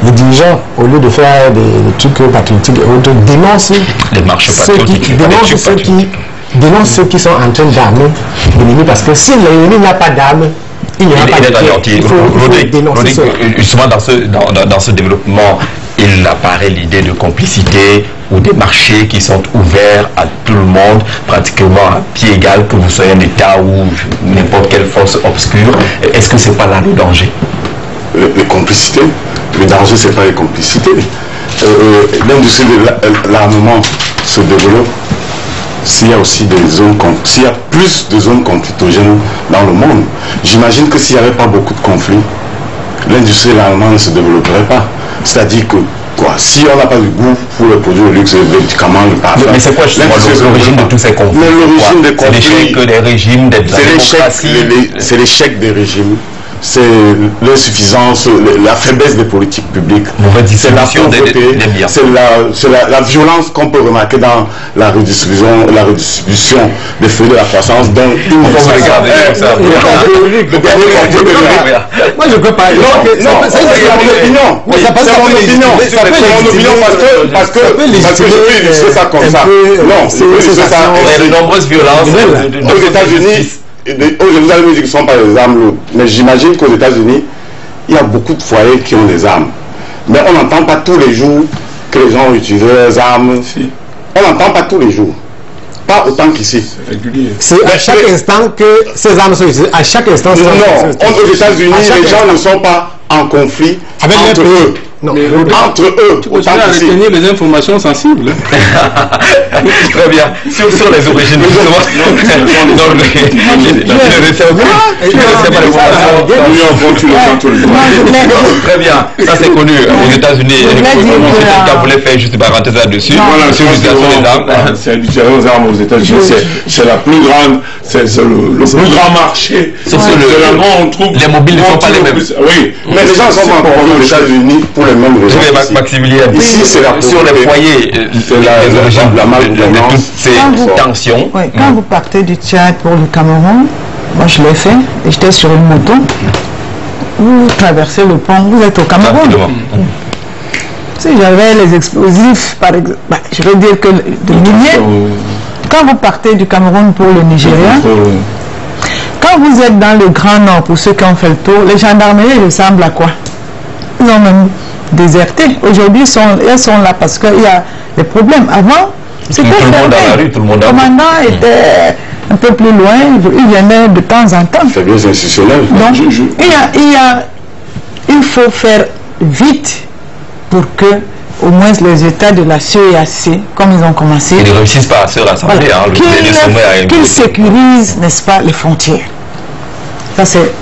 les dirigeants, au lieu de faire des trucs patriotiques et autres, dénoncent les marches patriotiques, dénoncent ceux qui sont en train d'armer l'ennemi, parce que si l'ennemi n'a pas d'armes, il n'y aura pas de guerre. Il faut dénoncer cela. Justement, dans ce développement, il apparaît l'idée de complicité ou des marchés qui sont ouverts à tout le monde, pratiquement à pied égal, que vous soyez un État ou n'importe quelle force obscure. Est-ce que c'est pas là le danger? Les complicités. Le danger, c'est pas les complicités. L'industrie de l'armement se développe s'il y a aussi des zones, s'il y a plus de zones conflictogènes dans le monde, j'imagine que s'il n'y avait pas beaucoup de conflits, l'industrie allemande ne se développerait pas. C'est-à-dire que si on n'a pas du goût pour le produit de luxe, les médicaments, le parfum. Mais c'est quoi justement l'origine de tous ces conflits? L'origine des conflits, c'est l'échec des régimes, de la démocratie. C'est l'échec des régimes. C'est l'insuffisance, la faiblesse des politiques publiques, c'est la pauvreté, c'est la violence qu'on peut remarquer dans la redistribution des fruits de la croissance. Donc, moi je peux pas. Non, c'est mon opinion. C'est mon opinion parce que je peux illustrer ça comme ça. Non, c'est ça. De nombreuses violences aux États-Unis. Vous allez me dire que ce ne sont pas des armes lourdes, mais j'imagine qu'aux États-Unis, il y a beaucoup de foyers qui ont des armes. Mais on n'entend pas tous les jours que les gens utilisent leurs armes. On n'entend pas tous les jours. Pas autant qu'ici. C'est à chaque instant que ces armes sont utilisées. À chaque instant. Non, aux États-Unis, les gens ne sont pas en conflit entre eux. Non. Entre eux, tu continues à retenir les informations sensibles. Très bien. Sur les origines, très bien. Ça c'est connu aux États-Unis. Quelqu'un voulait faire juste une parenthèse là-dessus. Sur l'utilisation des armes. C'est l'utilisation des armes aux États-Unis. C'est la plus grande, c'est le plus grand marché. Les mobiles ne sont pas les mêmes. Oui, mais les gens sont encore aux États-Unis pour les mêmes raisons. Maximilien, ici c'est sur les foyers, les origines de toutes ces tensions. Oui, quand vous partez du Tchad pour le Cameroun, moi je l'ai fait, et j'étais sur une moto, vous traversez le pont, vous êtes au Cameroun. Si j'avais les explosifs, par exemple, je vais dire que de milliers, quand vous partez du Cameroun pour le Nigeria, quand vous êtes dans le Grand Nord, pour ceux qui ont fait le tour, les gendarmeries ressemblent à quoi? Ils ont même déserté. Aujourd'hui, elles sont là parce qu'il y a des problèmes. Avant, c'était fermé. Le commandant était un peu plus loin, il venait de temps en temps. C'est bien institutionnel. Donc, il faut faire vite pour que au moins les États de la CEAC, comme ils ont commencé, ils ne réussissent pas à se rassembler. Qu'ils sécurisent, n'est-ce pas, les frontières. Ça, c'est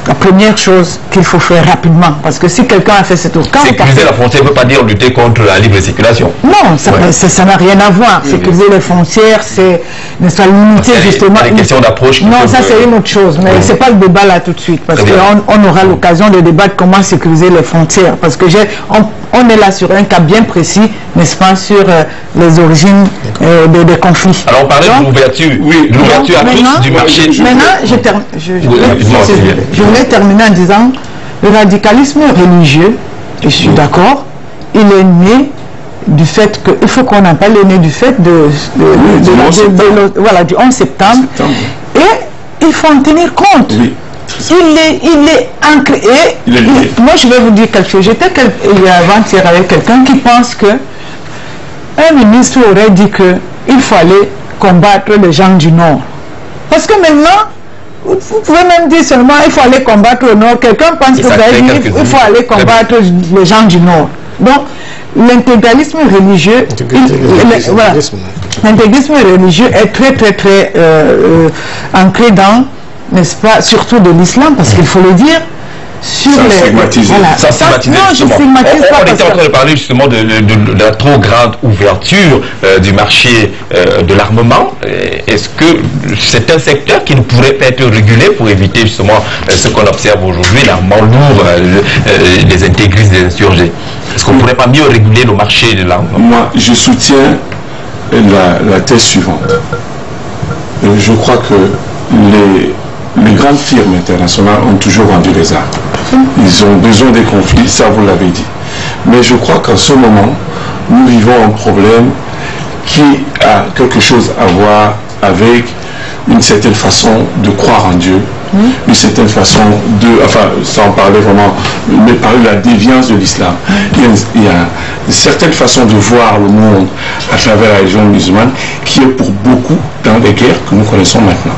la première chose qu'il faut faire rapidement. Parce que si quelqu'un a fait ce tour... Sécuriser la frontière ne veut pas dire lutter contre la libre circulation. Non, ça n'a rien à voir. Sécuriser les frontières, c'est limiter justement... C'est une question d'approche. Non, ça c'est une autre chose. Mais c'est pas le débat là tout de suite. Parce qu'on aura l'occasion de débattre comment sécuriser les frontières. Parce que on est là sur un cas bien précis, n'est-ce pas, sur les origines des conflits. Alors on parlait de l'ouverture. Oui, l'ouverture à tous du marché. Maintenant, je voulais terminer en disant le radicalisme religieux, je suis d'accord, il est né du fait que, il faut qu'on en parle, il est né du fait du 11 septembre. Et il faut en tenir compte. Oui. Il est ancré. Moi je vais vous dire quelque chose. J'étais avant-hier avec quelqu'un qui pense que un ministre aurait dit qu'il faut aller combattre les gens du Nord. Parce que maintenant, vous pouvez même dire seulement il faut aller combattre au Nord. Quelqu'un pense que il faut aller combattre les gens du Nord. Donc, l'intégralisme religieux, l'intégrisme religieux est très ancré dans, n'est-ce pas, surtout de l'islam, parce qu'il faut le dire, sur ça stigmatise. Non, je stigmatise pas. On était en train de parler justement de la trop grande ouverture du marché de l'armement. Est-ce que c'est un secteur qui ne pourrait pas être régulé pour éviter justement ce qu'on observe aujourd'hui, l'armement lourd, les intégristes, des insurgés? Est-ce qu'on ne pourrait pas mieux réguler le marché de l'armement? Moi, je soutiens la thèse suivante. Je crois que les grandes firmes internationales ont toujours vendu les armes. Ils ont besoin des conflits, ça vous l'avez dit. Mais je crois qu'en ce moment, nous vivons un problème qui a quelque chose à voir avec une certaine façon de croire en Dieu, une certaine façon sans parler vraiment, mais parler de la déviance de l'islam. Il y a une certaine façon de voir le monde à travers la religion musulmane qui est pour beaucoup dans les guerres que nous connaissons maintenant.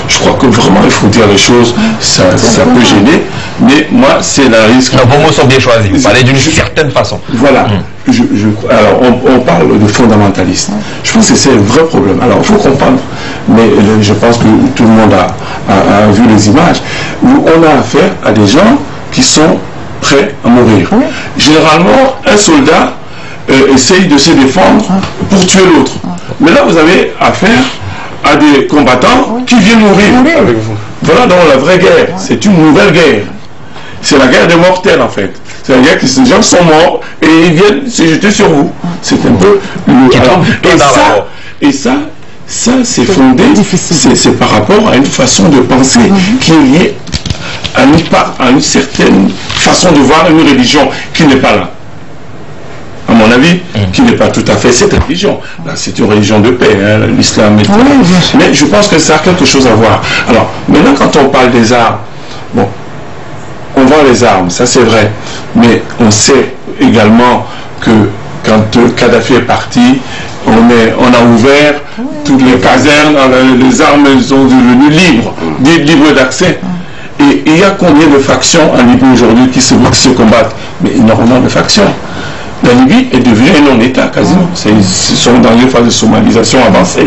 Je crois que vraiment il faut dire les choses, ça peut gêner, mais moi c'est la risque. Non, vos mots sont bien choisis, vous parlez d'une certaine façon. Voilà, alors on parle de fondamentalistes. Je pense que c'est un vrai problème. Alors il faut comprendre, mais je pense que tout le monde a vu les images, où on a affaire à des gens qui sont prêts à mourir. Généralement, un soldat essaye de se défendre pour tuer l'autre. Mais là, vous avez affaire à des combattants qui viennent mourir avec vous. Voilà donc la vraie guerre. C'est une nouvelle guerre. C'est la guerre des mortels en fait. C'est la guerre que ces gens sont morts et ils viennent se jeter sur vous. C'est un peu et ça c'est fondé, c'est par rapport à une façon de penser qui est liée à une certaine façon de voir une religion qui n'est pas là. À mon avis, qui n'est pas tout à fait cette religion. Là, c'est une religion de paix, hein, l'islam. Mais je pense que ça a quelque chose à voir. Alors, maintenant, quand on parle des armes, bon, on vend les armes, ça c'est vrai. Mais on sait également que quand Kadhafi est parti, on a ouvert toutes les casernes, les armes sont devenues libres d'accès. Et il y a combien de factions en Libye aujourd'hui qui se combattent? Mais énormément de factions. La Libye est devenue un non-État quasiment. Ce sont dans une phase de somalisation avancée.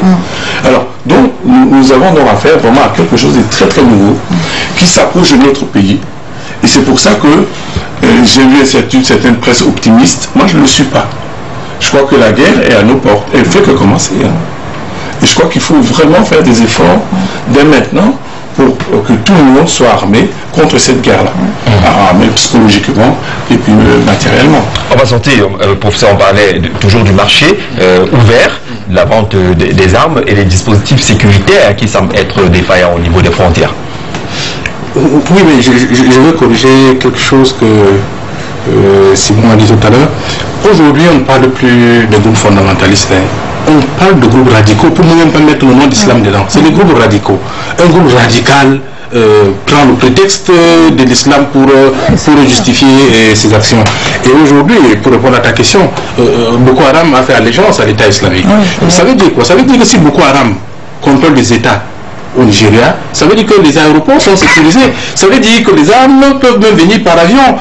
Alors, donc, nous avons donc affaire vraiment à quelque chose de très très nouveau qui s'approche de notre pays. Et c'est pour ça que j'ai vu certaines presses optimistes. Moi, je ne le suis pas. Je crois que la guerre est à nos portes. Elle ne fait que commencer. Hein. Et je crois qu'il faut vraiment faire des efforts dès maintenant pour que tout le monde soit armé contre cette guerre-là. Armé psychologiquement et puis matériellement. On va sortir, professeur, on parlait toujours du marché ouvert, la vente des armes et les dispositifs sécuritaires qui semblent être défaillants au niveau des frontières. Oui, mais je veux corriger quelque chose que Simon a dit tout à l'heure. Aujourd'hui, on ne parle plus de groupes fondamentalistes. On parle de groupes radicaux, pour ne même pas mettre le nom d'islam dedans. C'est des groupes radicaux. Un groupe radical prend le prétexte de l'islam pour justifier ses actions. Et aujourd'hui, pour répondre à ta question, Boko Haram a fait allégeance à l'État islamique. Ça veut dire quoi? Ça veut dire que si Boko Haram contrôle les États au Nigeria, ça veut dire que les aéroports sont sécurisés. Ça veut dire que les armes peuvent même venir par avion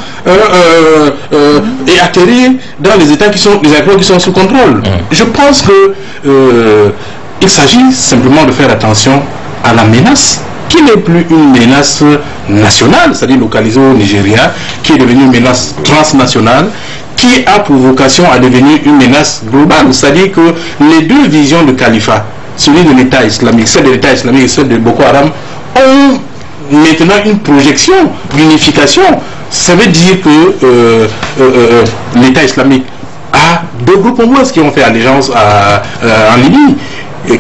et atterrir dans les États les aéroports qui sont sous contrôle. Je pense que il s'agit simplement de faire attention à la menace qui n'est plus une menace nationale, c'est-à-dire localisée au Nigeria, qui est devenue une menace transnationale, qui a pour vocation à devenir une menace globale. C'est-à-dire que les deux visions du califat, celui de l'État islamique, celle de l'État islamique et celle de Boko Haram, ont maintenant une projection d'unification. Ça veut dire que l'État islamique a deux groupes au moins qui ont fait allégeance en Libye,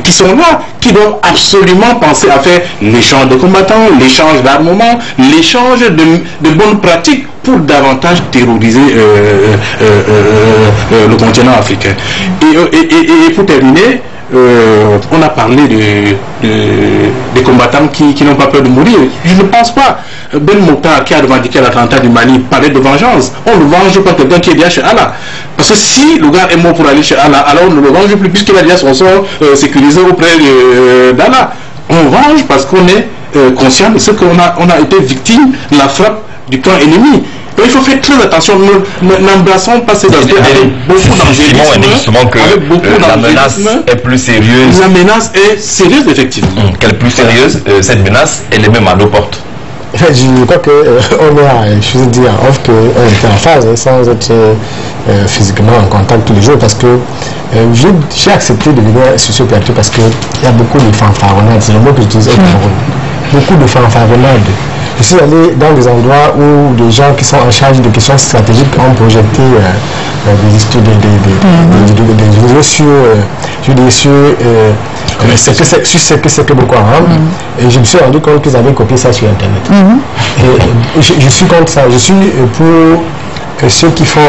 qui sont là, qui doivent absolument penser à faire l'échange de combattants, l'échange d'armement, l'échange de bonnes pratiques pour davantage terroriser le continent africain. Et pour terminer, on a parlé des combattants qui n'ont pas peur de mourir. Je ne pense pas. Ben Mokhtar, qui a revendiqué l'attentat du Mali, parlait de vengeance. On le venge contre quelqu'un qui est déjà chez Allah. Parce que si le gars est mort pour aller chez Allah, alors on ne le venge plus puisqu'il a déjà son sort sécurisé auprès d'Allah. On venge parce qu'on est conscient de ce qu'on a été victime de la frappe du camp ennemi. Il faut faire très attention, n'embrassons pas ces aspects avec beaucoup d'angélisme. La menace est plus sérieuse. La menace est sérieuse, effectivement. Quelle est plus sérieuse? Cette menace, elle est même à nos portes. Je crois qu'on est, je veux dire, off qu'on était en phase, sans être physiquement en contact tous les jours, parce que j'ai accepté de venir sur ce plateau parce qu'il y a beaucoup de fanfaronnades, c'est le mot que j'utilise au Cameroun. Beaucoup de fanfaronnades. Je suis allé dans des endroits où des gens qui sont en charge de questions stratégiques ont projeté des histoires, des vidéos sur ce que c'est que Boko Haram. Et je me suis rendu compte qu'ils avaient copié ça sur Internet. Et je suis contre ça. Je suis pour ceux qui font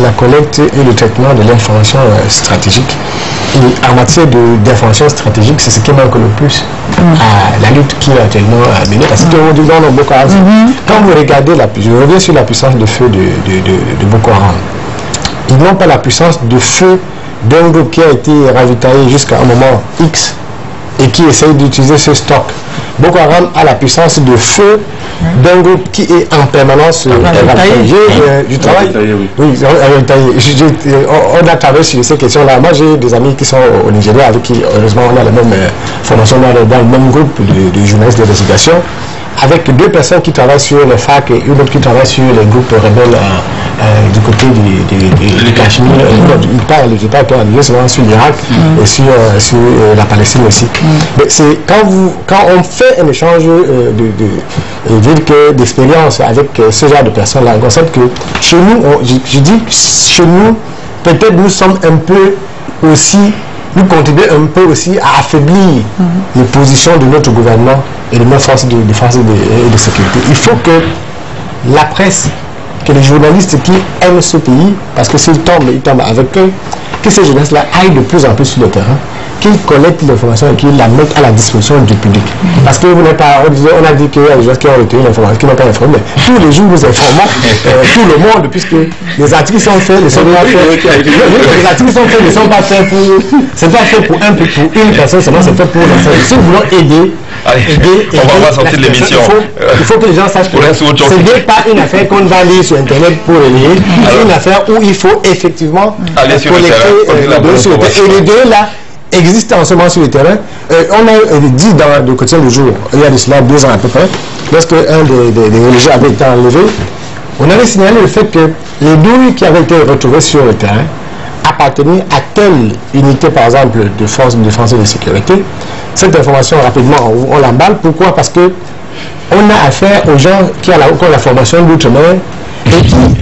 la collecte et le traitement de l'information stratégique. Et en matière d'information stratégique, c'est ce qui manque le plus à la lutte qui est actuellement menée. Parce que dans Boko Haram, quand vous regardez, je reviens sur la puissance de feu de Boko Haram. Ils n'ont pas la puissance de feu d'un groupe qui a été ravitaillé jusqu'à un moment X et qui essayent d'utiliser ce stock. Boko Haram a la puissance de feu d'un groupe qui est en permanence du travail. Oui, on a travaillé sur ces questions-là. Moi, j'ai des amis qui sont au Nigeria avec qui, heureusement, on a la même formation dans le même groupe de journalistes d'investigation, avec 2 personnes qui travaillent sur les FARC et une autre qui travaille sur les groupes rebelles du côté du Cachemire. Ils parlent souvent sur l'Irak et sur la Palestine aussi. Mais c'est quand on fait un échange d'expérience avec ce genre de personnes-là, on constate que chez nous, je dis chez nous, peut-être nous sommes un peu aussi, nous contribuons un peu aussi à affaiblir les positions de notre gouvernement et de nos forces de défense et de sécurité. Il faut que la presse, que les journalistes qui aiment ce pays, parce que s'ils tombent, ils tombent avec eux, que ces journalistes-là aillent de plus en plus sur le terrain, qu'ils collectent l'information et qu'ils la mettent à la disposition du public. Parce que vous n'êtes pas, on a dit qu'il y a des gens qui ont retiré l'information, qui n'ont pas informé. Tous les jours, nous informons tout le monde, puisque les articles sont faits, ne sont pas faits. Les articles sont faits, ne sont pas faits pour. C'est pas fait pour une personne, seulement c'est fait pour l'ensemble. Si nous voulons aider. On va sortir de l'émission. Il faut que les gens sachent que ce n'est pas une affaire qu'on va lire sur Internet pour les lire. C'est une affaire où il faut effectivement collecter les données sur le terrain. Et les deux là existent en ce moment sur le terrain. On a dit dans le quotidien du jour, il y a de cela 2 ans à peu près, lorsque un des religieux avait été enlevé, on avait signalé le fait que les données qui avaient été retrouvées sur le terrain appartenaient à telle unité, par exemple, de force de défense et de sécurité. Cette information, rapidement, on l'emballe. Pourquoi? Parce que on a affaire aux gens qui ont la formation d'outre-mer et qui ont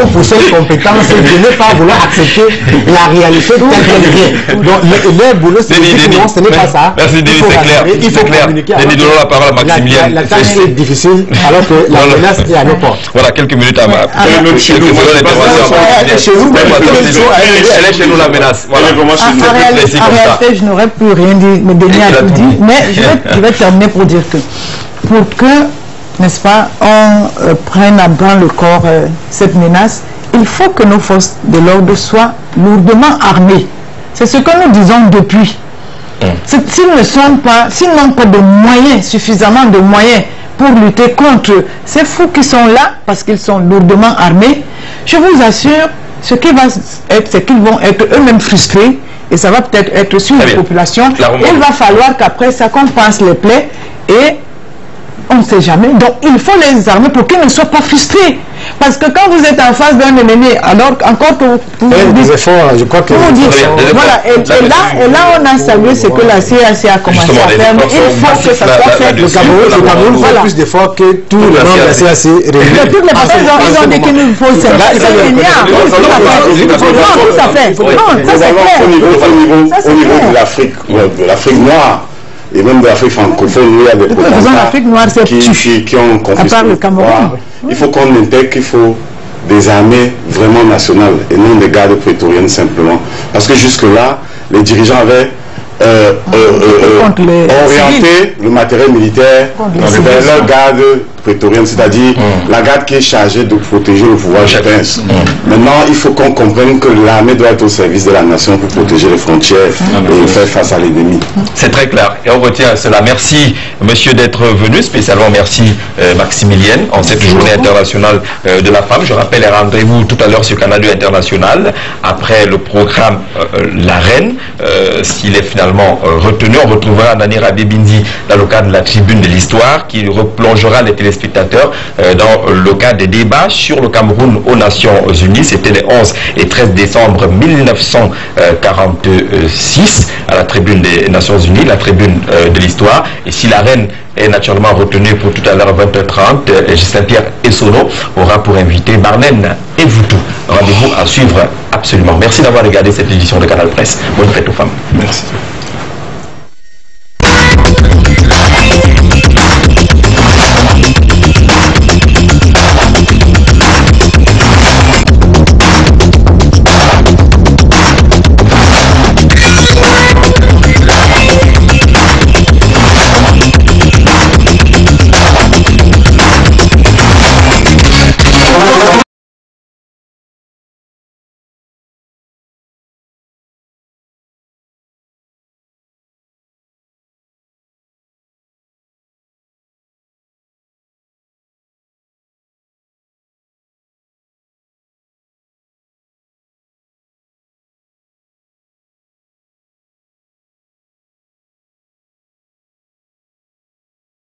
pour cette compétence de ne pas vouloir accepter la réalité telle qu'elle vient. Donc, leur boulot, c'est de dire non, ce n'est pas ça. Merci, Denis, c'est clair. Il faut communiquer. Denis, donnons la parole à Maximilien. La tâche est difficile, alors que la menace est à nos portes. Voilà, quelques minutes à ma. Chez vous, elle est chez nous la menace. En réalité, je n'aurais plus rien dit, mais Denis a tout dit. Mais je vais terminer pour dire que pour que, n'est-ce pas, on prenne à bras le corps cette menace, il faut que nos forces de l'ordre soient lourdement armées. C'est ce que nous disons depuis. S'ils n'ont pas de moyens, suffisamment de moyens pour lutter contre ces fous qui sont là, parce qu'ils sont lourdement armés, je vous assure, ce qui va être, c'est qu'ils vont être eux-mêmes frustrés, et ça va peut-être être sur la population. Il va falloir qu'après ça, qu'on passe les plaies, et on ne sait jamais. Donc, il faut les armer pour qu'ils ne soient pas frustrés. Parce que quand vous êtes en face d'un ennemi, alors encore que vous des efforts, je crois que voilà, et là, on a salué ce que la CAC a commencé à faire. Mais il faut que ça soit fait. Le Cameroun fait plus d'efforts que tous les membres de la CAC réunis. De toutes les façons, ils ont dit qu'il nous faut 5 milliards. Tout à fait. Non, ça c'est clair. Au niveau de l'Afrique noire, et même de l'Afrique francophone, il y a des potentats qui ont confisqué le Cameroun. Il faut qu'on intègre qu'il faut des armées vraiment nationales et non des gardes prétoriennes simplement. Parce que jusque-là, les dirigeants avaient orienté le matériel militaire vers leur garde prétorienne, c'est-à-dire la garde qui est chargée de protéger le pouvoir du prince. Maintenant, il faut qu'on comprenne que l'armée doit être au service de la nation pour protéger les frontières et faire face à l'ennemi. C'est très clair et on retient cela. Merci monsieur d'être venu, spécialement merci Maximilien en cette journée internationale de la femme. Je rappelle, rendez-vous tout à l'heure sur Canal 2 International après le programme La Reine. S'il est finalement retenu, on retrouvera Nani Rabé-Bindi dans le cadre de la tribune de l'histoire qui replongera les téléspectateurs dans le cadre des débats sur le Cameroun aux Nations Unies. C'était les 11 et 13 décembre 1946 à la tribune des Nations Unies, la tribune de l'histoire. Et si la reine est naturellement retenue pour tout à l'heure à 20h30, Justin-Pierre Essonneau aura pour invité Barnen et Voutou. Rendez-vous à suivre absolument. Merci d'avoir regardé cette édition de Canal Presse. Bonne fête aux femmes. Merci.